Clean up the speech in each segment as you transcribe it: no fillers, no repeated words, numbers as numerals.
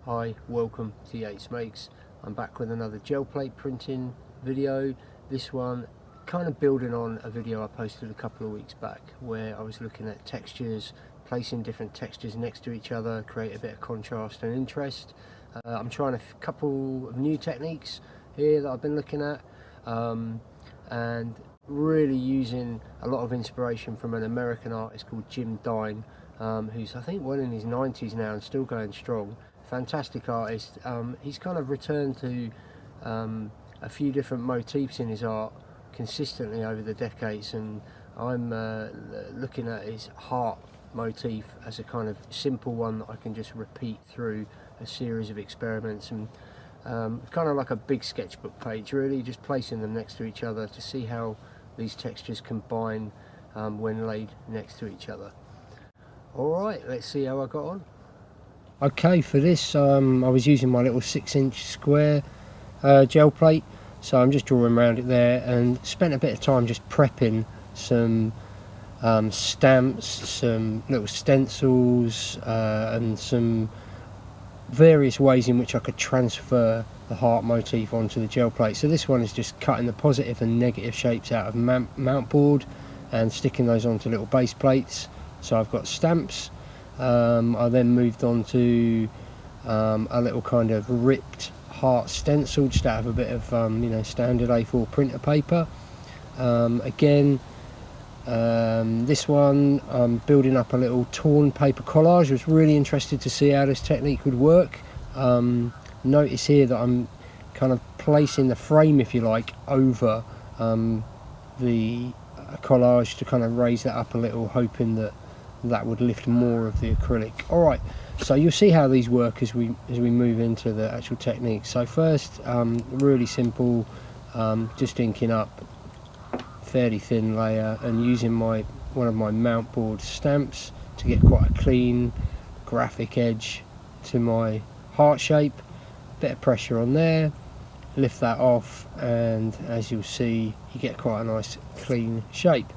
Hi, welcome to Yates Makes. I'm back with another gel plate printing video. This one kind of building on a video I posted a couple of weeks back where I was looking at textures, placing different textures next to each other, create a bit of contrast and interest. I'm trying a couple of new techniques here that I've been looking at and really using a lot of inspiration from an American artist called Jim Dine, who's I think well in his 90s now and still going strong. Fantastic artist. He's kind of returned to a few different motifs in his art consistently over the decades, and I'm looking at his heart motif as a kind of simple one that I can just repeat through a series of experiments, and kind of like a big sketchbook page really, just placing them next to each other to see how these textures combine when laid next to each other. Alright, let's see how I got on. Okay, for this I was using my little 6-inch square gel plate, so I'm just drawing around it there and spent a bit of time just prepping some stamps, some little stencils and some various ways in which I could transfer the heart motif onto the gel plate. So this one is just cutting the positive and negative shapes out of mount board and sticking those onto little base plates. So I've got stamps. I then moved on to a little kind of ripped heart stencil just out of a bit of standard A4 printer paper. This one I'm building up a little torn paper collage. I was really interested to see how this technique would work. Notice here that I'm kind of placing the frame, if you like, over the collage to kind of raise that up a little, hoping that would lift more of the acrylic. Alright, so you'll see how these work as we move into the actual technique. So first, really simple, just inking up fairly thin layer and using one of my mount board stamps to get quite a clean graphic edge to my heart shape. Bit of pressure on there, lift that off, and as you'll see you get quite a nice clean shape.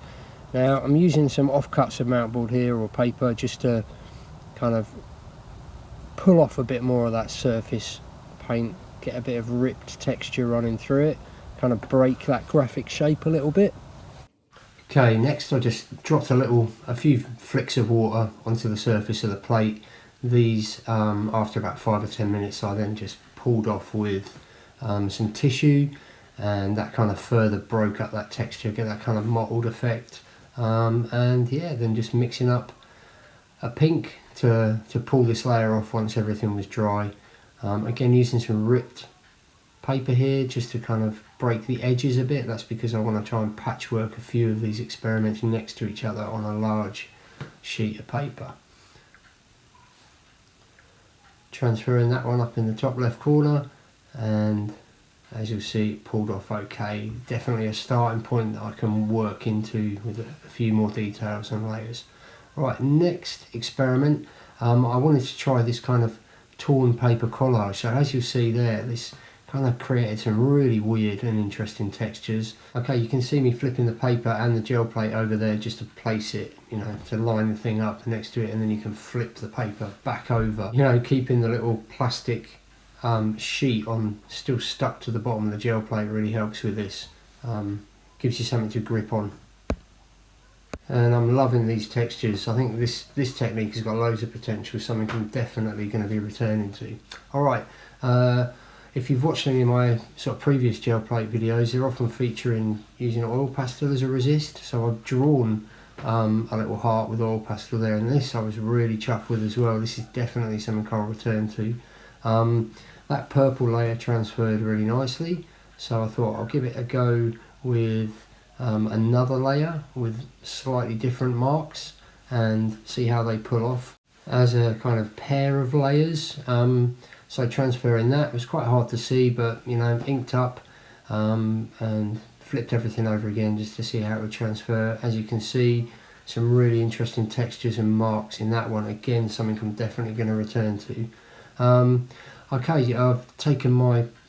Now I'm using some offcuts of mount board here or paper just to kind of pull off a bit more of that surface paint, get a bit of ripped texture running through it, kind of break that graphic shape a little bit. Okay, next I just dropped a few flicks of water onto the surface of the plate. These after about 5 or 10 minutes I then just pulled off with some tissue, and that kind of further broke up that texture, get that kind of mottled effect. And yeah, then just mixing up a pink to pull this layer off once everything was dry. Again, using some ripped paper here just to kind of break the edges a bit. That's because I want to try and patchwork a few of these experiments next to each other on a large sheet of paper. Transferring that one up in the top left corner, and as you'll see it pulled off okay. Definitely a starting point that I can work into with a few more details and layers. Right, next experiment, I wanted to try this kind of torn paper collage. So as you'll see there, this kind of created some really weird and interesting textures. Okay, you can see me flipping the paper and the gel plate over there just to place it, to line the thing up next to it, and then you can flip the paper back over, keeping the little plastic sheet on still stuck to the bottom of the gel plate really helps with this. Gives you something to grip on. And I'm loving these textures. I think this technique has got loads of potential, something I'm definitely going to be returning to. Alright, if you've watched any of my sort of previous gel plate videos, they're often featuring using oil pastel as a resist. So I've drawn a little heart with oil pastel there, and this I was really chuffed with as well. This is definitely something I'll return to. That purple layer transferred really nicely, so I thought I'll give it a go with another layer with slightly different marks and see how they pull off as a kind of pair of layers. So transferring that was quite hard to see, but inked up and flipped everything over again just to see how it would transfer. As you can see, some really interesting textures and marks in that one. Again, something I'm definitely going to return to. Okay, I've taken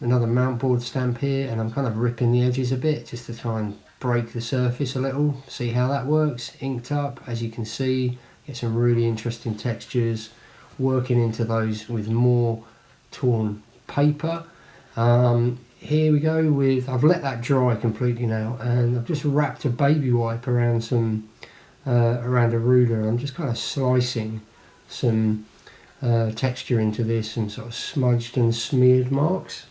another mount board stamp here, and I'm kind of ripping the edges a bit just to try and break the surface a little, see how that works. Inked up, as you can see, get some really interesting textures, working into those with more torn paper. Here we go with, I've let that dry completely now, and I've just wrapped a baby wipe around around a ruler. I'm just kind of slicing some texture into this, and sort of smudged and smeared marks.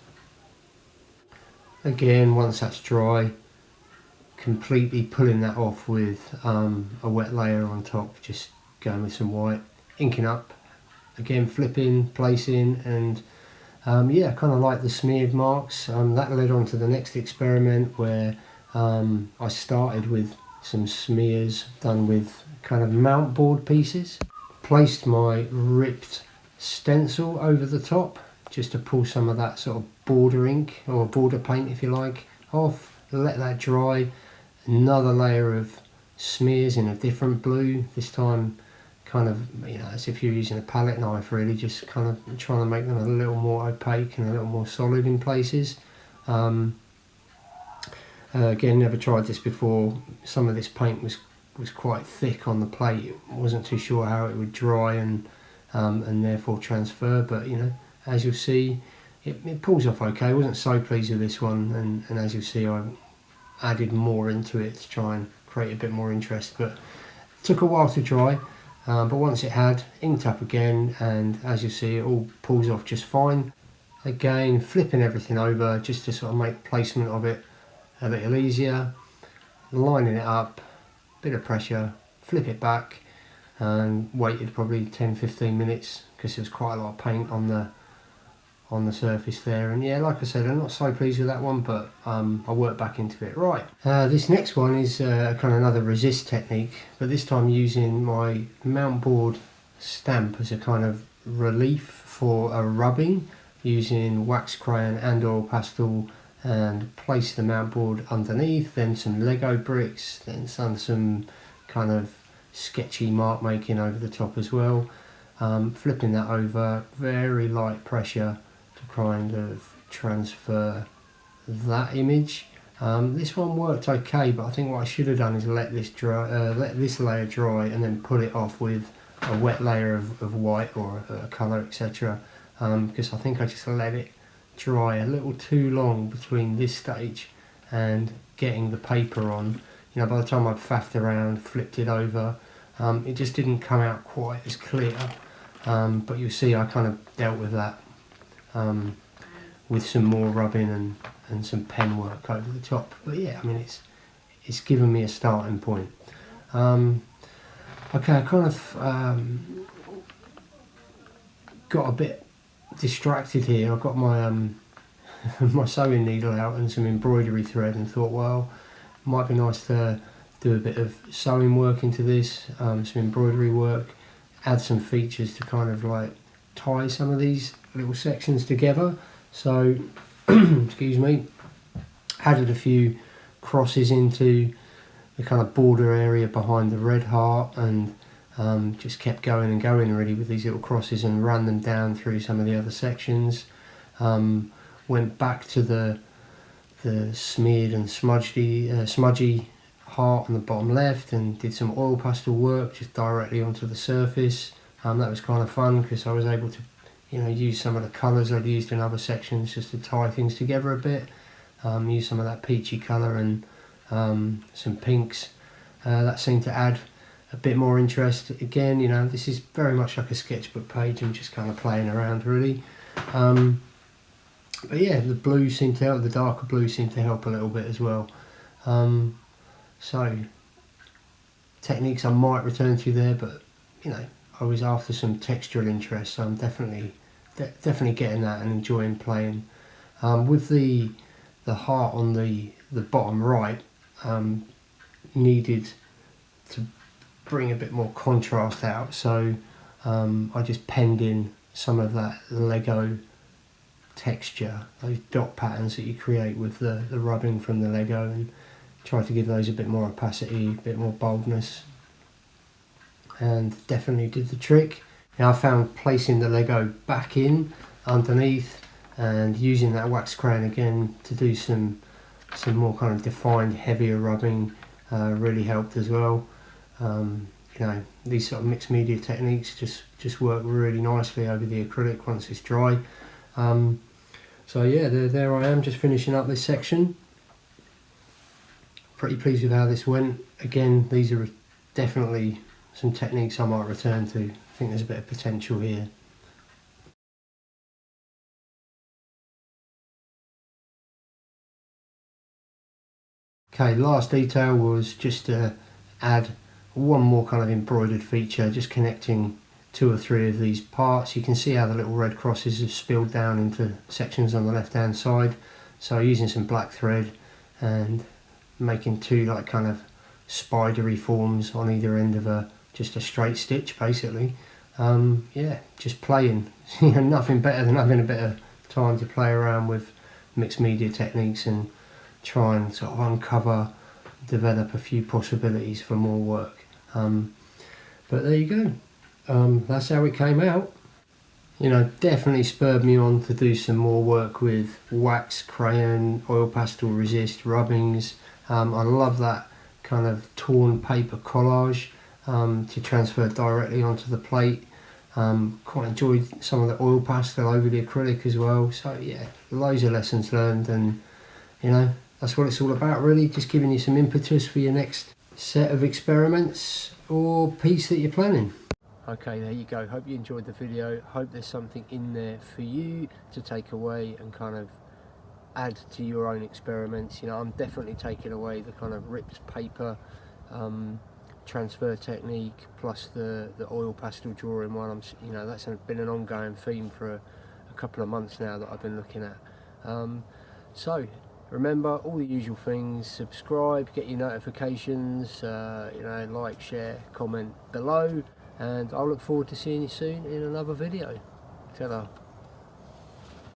Again, once that's dry, completely pulling that off with a wet layer on top, just going with some white, inking up, again flipping, placing, and yeah, kind of like the smeared marks. That led on to the next experiment where I started with some smears done with kind of mount board pieces. Placed my ripped stencil over the top just to pull some of that sort of border ink, or border paint if you like, off. Let that dry. Another layer of smears in a different blue, this time kind of, you know, as if you're using a palette knife really, just kind of trying to make them a little more opaque and a little more solid in places. Again, never tried this before. Some of this paint was quite thick on the plate. Wasn't too sure how it would dry and therefore transfer, but you know, as you'll see, it pulls off okay. I wasn't so pleased with this one, and as you'll see, I added more into it to try and create a bit more interest, but it took a while to dry. But once it had, inked up again, and as you see, it all pulls off just fine. Again, flipping everything over just to sort of make placement of it a little easier, lining it up, bit of pressure, flip it back, and waited probably 10-15 minutes because there was quite a lot of paint on the surface there. And yeah, like I said, I'm not so pleased with that one, but I worked back into it. Right, this next one is kind of another resist technique, but this time using my mount board stamp as a kind of relief for a rubbing, using wax crayon and oil pastel, and place the mount board underneath, then some Lego bricks, then some kind of sketchy mark making over the top as well. Flipping that over, very light pressure to kind of transfer that image. This one worked okay, but I think what I should have done is let this layer dry and then pull it off with a wet layer of white or a colour, etc. Because I think I just let it dry a little too long between this stage and getting the paper on. You know, by the time I'd faffed around, flipped it over, it just didn't come out quite as clear. But you'll see I kind of dealt with that with some more rubbing and some pen work over the top. But yeah, I mean, it's given me a starting point. Okay, I kind of got a bit distracted here. I've got my my sewing needle out and some embroidery thread, and thought, well, it might be nice to do a bit of sewing work into this, some embroidery work, add some features to kind of like tie some of these little sections together. So excuse me, added a few crosses into the kind of border area behind the red heart, and just kept going and going really with these little crosses, and ran them down through some of the other sections. Went back to the smeared and smudgy heart on the bottom left, and did some oil pastel work just directly onto the surface. That was kind of fun because I was able to, you know, use some of the colours I'd used in other sections just to tie things together a bit. Use some of that peachy colour and some pinks. That seemed to add a bit more interest. Again, you know, this is very much like a sketchbook page. I'm just kind of playing around really. But yeah, the blue seemed to help, the darker blue seemed to help a little bit as well. So techniques I might return to there, but you know, I was after some textural interest, so I'm definitely getting that and enjoying playing. With the heart on the bottom right, needed to bring a bit more contrast out, so I just penned in some of that Lego texture, those dot patterns that you create with the rubbing from the Lego, and try to give those a bit more opacity, a bit more boldness, and definitely did the trick. Now I found placing the Lego back in underneath and using that wax crayon again to do some more kind of defined, heavier rubbing really helped as well. You know, these sort of mixed media techniques just work really nicely over the acrylic once it's dry. So yeah, there I am, just finishing up this section. Pretty pleased with how this went. Again, these are definitely some techniques I might return to. I think there's a bit of potential here. Okay, last detail was just to add one more kind of embroidered feature, just connecting 2 or 3 of these parts. You can see how the little red crosses have spilled down into sections on the left hand side. So using some black thread and making 2 like kind of spidery forms on either end of just a straight stitch basically. Yeah, just playing. Nothing better than having a bit of time to play around with mixed media techniques and try and sort of uncover, develop a few possibilities for more work. But there you go. That's how it came out. Definitely spurred me on to do some more work with wax, crayon, oil pastel resist, rubbings. I love that kind of torn paper collage to transfer directly onto the plate. Quite enjoyed some of the oil pastel over the acrylic as well. So yeah, loads of lessons learned, and that's what it's all about really, just giving you some impetus for your next set of experiments or piece that you're planning. Okay, there you go. Hope you enjoyed the video. Hope there's something in there for you to take away and kind of add to your own experiments. I'm definitely taking away the kind of ripped paper transfer technique plus the oil pastel drawing one. That's been an ongoing theme for a couple of months now that I've been looking at. So remember all the usual things: subscribe, get your notifications, like, share, comment below, and I'll look forward to seeing you soon in another video. Ta-ra.